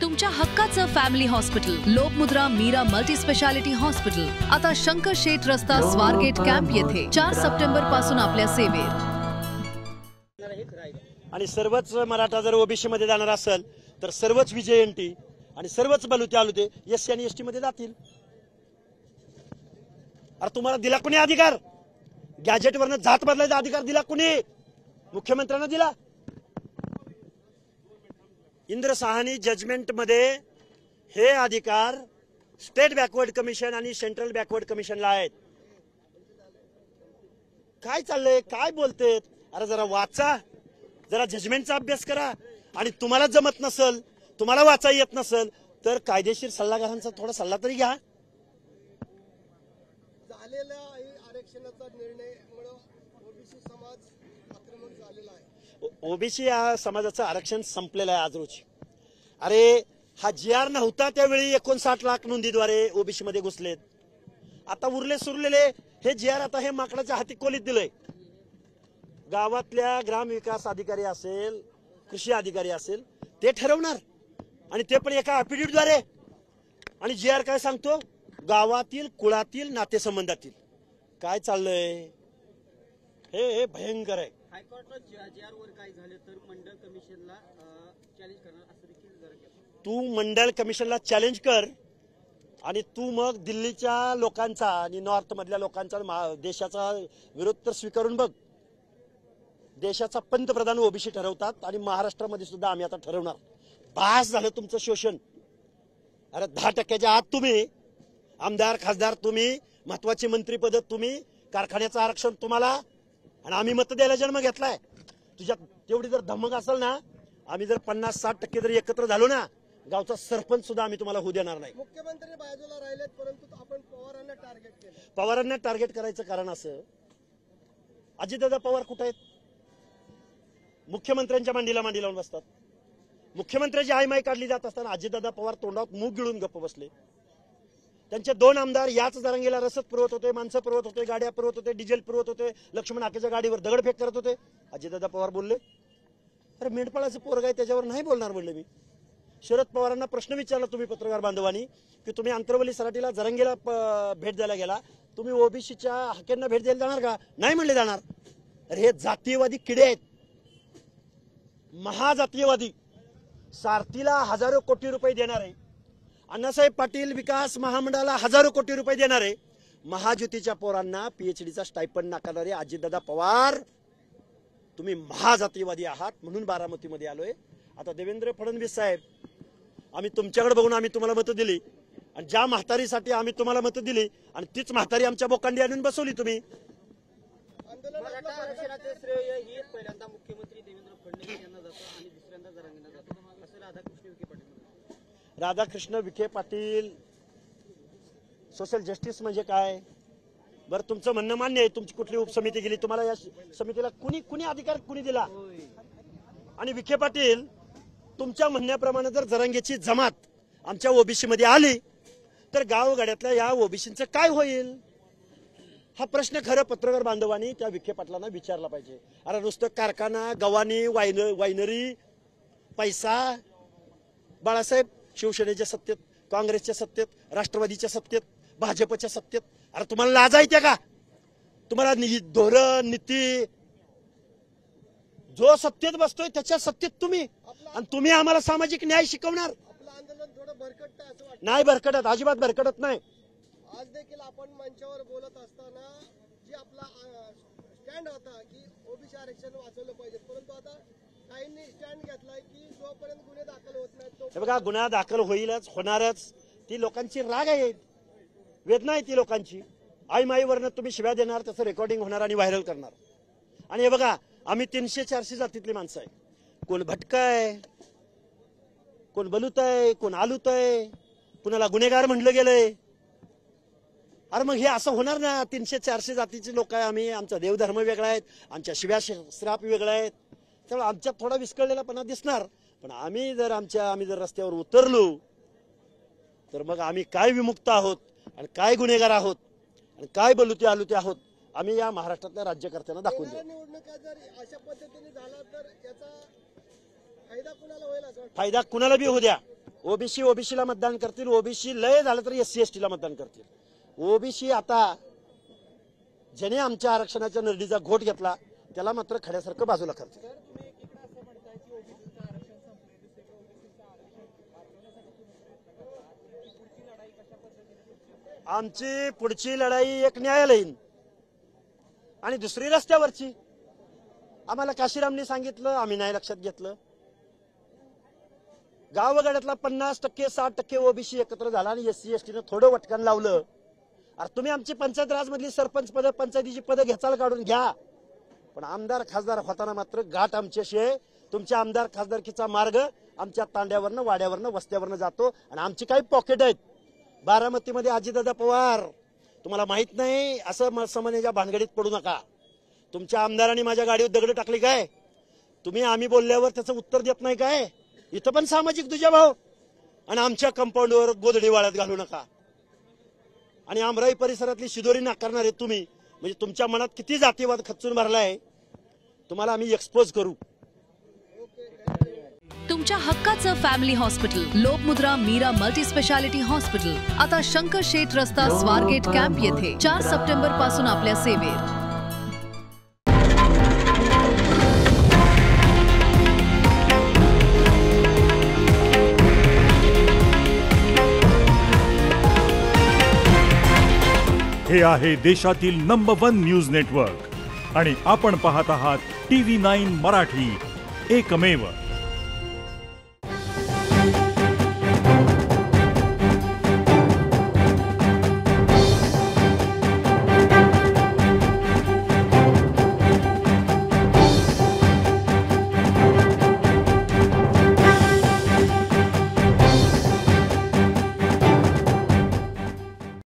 तुमच्या हक्काचं family hospital Lokmudra Meera multi speciality hospital आता शंकर शेठ रस्ता स्वारगेट कॅम्प येथे 4 सप्टेंबर पासून आपल्या सेवेत। आणि सर्वच मराठा जर ओबीसी मध्ये जाणार असेल तर सर्वच विजयंती आणि सर्वच बलुते आलुते एससी आणि एसटी मध्ये जातील। अरे तुम्हाला दिला कोणी अधिकार? गॅजेट वरनं जात बदलायचा अधिकार दिला कोणी? मुख्यमंत्र्यांना दिला। इंद्र साहनी जजमेंट मध्ये हे अधिकार स्टेट बॅकवर्ड कमिशन आणि सेंट्रल बॅकवर्ड कमिशनला आहेत। काय चाललंय? काय बोलतेत? अरे जरा वाचा, जरा जजमेंटचा अभ्यास करा। आणि तुम्हाला जमत नसेल, तुम्हाला वाचा येत नसेल तर कायदेशीर सल्लागारांचा थोडा सल्ला तरी घ्या। झालेल्या आरक्षणाचा निर्णयामुळे ओबीसी समाज आक्रमक झालेला आहे। ओबीसी या समाजाचं आरक्षण संपलेलं आहे आज रोजी। अरे हा जीआर नव्हता त्यावेळी 59 लाख नोंदीद्वारे ओबीसी मध्ये घुसलेत। आता उरले सुरलेले हे जीआर आता हे माकडाच्या हाती कोलीत दिलंय। गावातल्या ग्रामविकास अधिकारी असेल, कृषी अधिकारी असेल, ते ठरवणार आणि ते पण एका अफिडेव्हिटद्वारे। आणि जीआर काय सांगतो? गावातील कुळातील नातेसंबंधातील। काय चाललंय हे भयंकर आहे। हायकोर्टात जीआर वर काय झालं तर मंडल कमिशनला चॅलेंज करणार असं देखील जरा तू मंडल कमिशनला चॅलेंज कर आणि तू मग दिल्लीच्या लोकांचा आणि नॉर्थ मधल्या लोकांचा देशाचा विरोध तर स्वीकारून बघ। देशाचा पंतप्रधान ओबीसी ठरवतात आणि महाराष्ट्रामध्ये सुद्धा आम्ही आता ठरवणार। बास झालं तुमचं शोषण। अरे 10% आत तुम्ही आमदार खासदार, तुम्ही महत्वाची मंत्रीपद, तुम्ही कारखान्याचं आरक्षण तुम्हाला, आणि आम्ही मत द्यायला जन्म घेतलाय। तुझ्या तेवढी जर धमक असेल ना, आम्ही जर 50-60% जर एकत्र झालो ना, गावचा सरपंच सुद्धा आम्ही तुम्हाला होऊ देणार नाही। मुख्यमंत्री बाजूला राहिलेत परंतु आपण पवारांना टार्गेट केलं। पवारांना टार्गेट करायचं कारण असं, अजितदादा पवार कुठे आहेत? मुख्यमंत्र्यांच्या मांडीला मांडी लावून बसतात। मुख्यमंत्र्याची आयमाई काढली जात असताना अजितदादा पवार तोंडात मूग गिळून गप्प बसले। त्यांचे 2 आमदार याच जरांगीला रसद पुरवत होते, माणसं पुरवत होते, गाड्या पुरवत होते, डिझेल पुरवत होते, लक्ष्मण हाकेच्या गाडीवर दगडफेक करत होते। अजितदादा पवार बोलले, अरे मेंढपाळाचं पोरग आहे त्याच्यावर नाही बोलणार म्हणले मी। शरद पवारांना प्रश्न विचारला तुम्ही पत्रकार बांधवांनी की तुम्ही आंतरवली सराटीला जरांगीला भेट द्यायला गेला, तुम्ही ओबीसीच्या हाकेंना भेट द्यायला जाणार का? नाही म्हणले जाणार। अरे हे जातीयवादी किडे आहेत, महाजातीयवादी। सारथीला हजारो कोटी रुपये देणारे, अण्णासाहेब पाटील विकास महामंडळाला हजारो कोटी रुपये देणारे, महायुतीच्या पोरांना पीएचडीचा स्टायपंड नाकारणारे अजितदादा पवार, तुम्ही महाजातीयवादी आहात म्हणून बारामतीमध्ये आलोय। आता देवेंद्र फडणवीस साहेब, आम्ही तुमच्याकडे बघून आम्ही तुम्हाला मतं दिली आणि ज्या म्हातारीसाठी आम्ही तुम्हाला मतं दिली आणि तीच म्हातारी आमच्या बोकांडी आणून बसवली तुम्ही। मराठा आरक्षणाचे श्रेय ही पहिल्यांदा मुख्यमंत्री देवेंद्र फडणवीस यांना जातं आणि दुसऱ्यांदा जरांगीला जातं असं राधाकृष्ण विखे पाटील म्हणतात। राधाकृष्ण विखे पाटील, सोशल जस्टिस म्हणजे काय? बरं तुमचं म्हणणं मान्य आहे, तुमची कुठली उपसमिती गेली, तुम्हाला या समितीला कुणी अधिकार कुणी दिला? आणि विखे पाटील, तुमच्या म्हणण्याप्रमाणे जर जरांगेची जमात आमच्या ओबीसी मध्ये आली तर गावगाड्यातल्या या ओबीसीचं काय होईल? हा प्रश्न खरं पत्रकार बांधवांनी त्या विखे पाटलांना विचारला पाहिजे। अरे नुसतं कारखाना, गव्हाणी, वायनरी, पैसा, बाळासाहेब शिवसेनेच्या सत्तेत, काँग्रेसच्या सत्तेत, राष्ट्रवादीच्या सत्तेत, भाजपच्या सत्तेत, अरे तुम्हाला लाज आहे का? तुम्हाला धोरण नीती, जो सत्तेत बसतोय त्याच्या सत्तेत तुम्ही, आणि तुम्ही आम्हाला सामाजिक न्याय शिकवणार? आपलं आंदोलन थोडं भरकटतं असं वाटतं। नाही भरकटत, अजिबात भरकटत नाही। आज देखील आपण मंचावर बोलत असताना जी आपला स्टँड होता की ओबीसी आरक्षण वाचवलं पाहिजे, परंतु आता काहींनी स्टँड घेतलाय की जोपर्यंत गुन्हे दाखल होत नाहीत तो बघा, गुन्हा दाखल होईलच, होणारच। ती लोकांची राग आहे, वेदना आहे ती लोकांची। आईमाईवरनं तुम्ही शिव्या देणार, त्याचं रेकॉर्डिंग होणार आणि व्हायरल करणार। आणि हे बघा, आम्ही 300-400 जातीतली माणसं आहे। कोण भटकाय, कोण बलूत आहे, कोण आलूत आहे, कुणाला गुन्हेगार म्हटलं गेलंय। अरे मग हे असं होणार ना? 300-400 जातीचे लोक आहे आम्ही, आमचा देवधर्म वेगळा आहे, आमच्या शिव्या श्राप वेगळा आहेत, त्यामुळे आमच्यात थोडा विस्कळलेलापणा दिसणार। पण आम्ही जर रस्त्यावर उतरलो तर मग आम्ही काय विमुक्त आहोत आणि काय गुन्हेगार आहोत आणि काय बलुते आलुते आहोत, आम्ही या महाराष्ट्रातल्या राज्यकर्त्यांना दाखवून देऊ। निवडणुका जर अशा पद्धतीने झाला तर याचा फायदा कुणाला होईल असं वाटतं? फायदा कुणाला बी होऊ द्या, ओबीसीला मतदान करतील, ओबीसी लय झालं तरी SC ST ला मतदान करतील. ओबीसी आता ज्याने आमच्या आरक्षणाच्या नरडीचा घोट घेतला त्याला मात्र खड्यासारखं बाजूला करतील. आमची पुढची लढाई एक न्यायालयीन आणि दुसरी रस्त्यावरची. आम्हाला काशीरामने सांगितलं, आम्ही नाही लक्षात घेतलं. गावगाड्यातला 50% 60% ओबीसी एकत्र झाला आणि SC ST ने थोडं वटकन लावलं. अरे तुम्ही आमची पंचायत राज मधली सरपंच पद, पंचायतीची पदं घेचाल काढून घ्या, पण आमदार खासदार होताना मात्र गाठ आमच्याशी आहे. तुमच्या आमदार खासदारकीचा मार्ग आमच्या तांड्यावरनं, वाड्यावरनं, वस्त्यावरनं जातो आणि आमची काही पॉकेट आहेत. बारामतीमध्ये अजितदादा पवार, तुम्हाला माहित नाही असं समन्याच्या भानगडीत पडू नका. तुमच्या आमदारांनी माझ्या गाडीवर दगड टाकली काय? तुम्ही आम्ही बोलल्यावर त्याचं उत्तर देत नाही काय? इथं पण सामाजिक दुजाभाव आणि आमच्या कंपाऊंडवर गोधडी वाळत घालू नका. आणि आमराई परिसरातली शिदोरी नाकारणारे तुम्ही, म्हणजे तुमच्या मनात किती जातीवाद खच्चून भरलाय, तुम्हाला आम्ही एक्सपोज करू. तुमच्या हक्काचं family hospital Lokmudra Meera multi speciality hospital आता शंकर शेठ रस्ता स्वारगेट कॅम्प येथे 4 सप्टेंबर पासून आपल्या सेवेत. हे आहे देशातील नंबर 1 न्यूज नेटवर्क आणि आपण पाहत आहात TV9 मराठी, एकमेव.